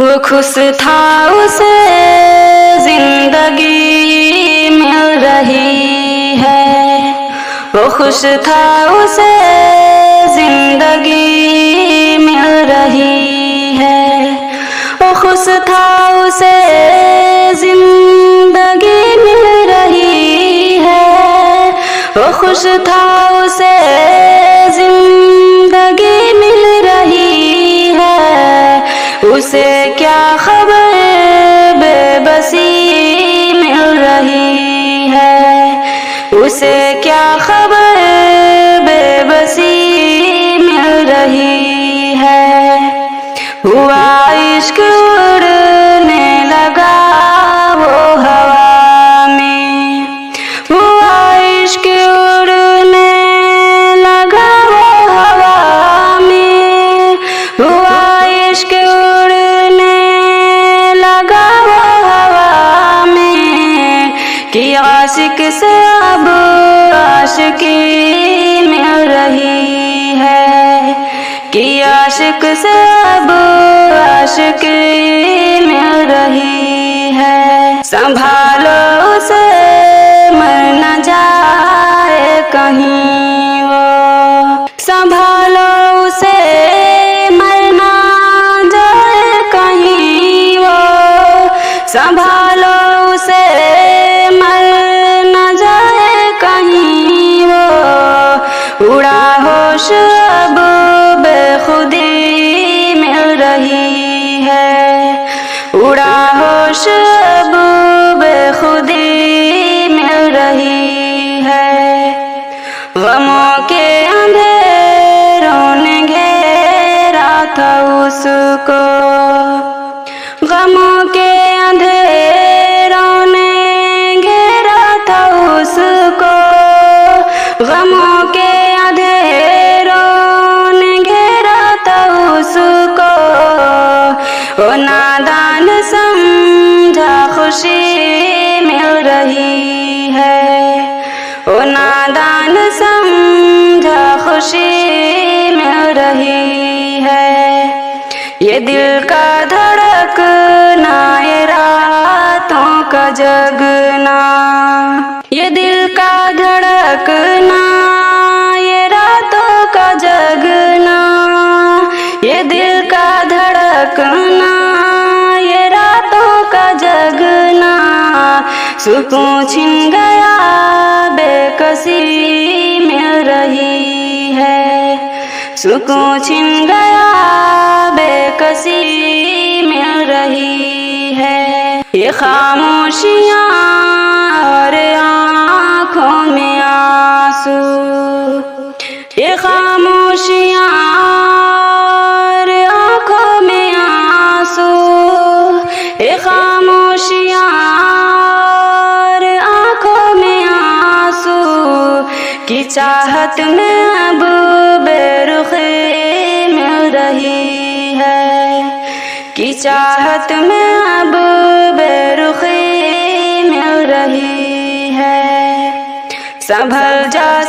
वो खुश था उसे जिंदगी मिल रही है। वो खुश था उसे जिंदगी मिल रही है। वो खुश था उसे जिंदगी मिल रही है। वो खुश था उसे जिंदगी मिल रही है। उसे क्या खबर बेबसी मिल रही है। उसे क्या खबर बेबसी मिल रही है। हुआ इश्क उड़ने लगा वो हवा में। हुआ इश्क उड़ने लगा वो हवा में। हुआ इश्क उड़ने लगा वो हवा में। कि आशिक से अब आशिकी मिल रही है। कि आशिक से अब आशिकी मिल रही है। संभालो उसे मर न जाए कहीं वो। संभालो उसे मर न जाए कहीं वो। संभालो उसे मर न जाए कहीं वो। उड़ा होश अब बेखुदी मिल रही है। उड़ा होश अब बेखुदी मिल रही है। गमों के अंधेरों ने घेरा था उसको। गमों के अंधेरों ने घेरा था उसको। गमों के अंधेरों ने घेरा था उसको। वो नादान समझा खुशी मिल रही है। वो नादान समझा खुशी मिल रही है। ये दिल का धड़कना, ये रातों का जगना। ये दिल का धड़कना, ये रातों का जगना। ये दिल का धड़कना, ये रातों का जगना। सुकून छिन गया बेकसी मिल रही है। सुकून छिन गया बेकसी मिल रही है। ये खामोशियाँ और आँखों में आंसू। ये खामोशियाँ और आँखों में आंसू। ये खामोशियाँ और आँखों में आंसू। की चाहत में अब बेरुखी मिल रही है। की चाहत में अब बेरुखी मिल रही है। संभल जा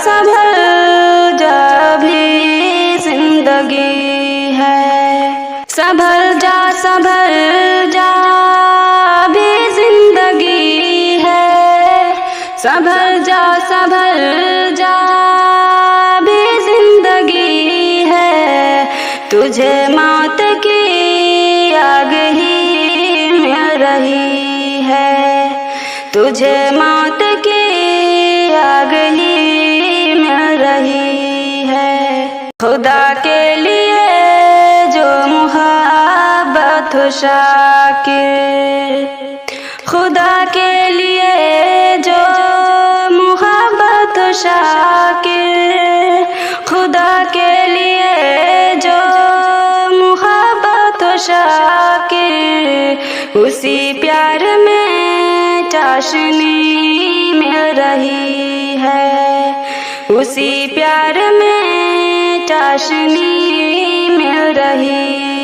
भी जिंदगी है। संभल जा भी जिंदगी है। संभल जा भी जिंदगी है। तुझे मौत की आग ही मिल रही है। तुझे मौत की आग ही मिल रही है। खुदा के लिए जो मुहब्बत हो शाकिर। खुदा के लिए जो मुहब्बत हो शाकिर। खुदा के लिए जो मुहब्बत हो शाकिर। उसी प्यार में चाशनी मिल रही है। उसी प्यार में चाशनी मिल रही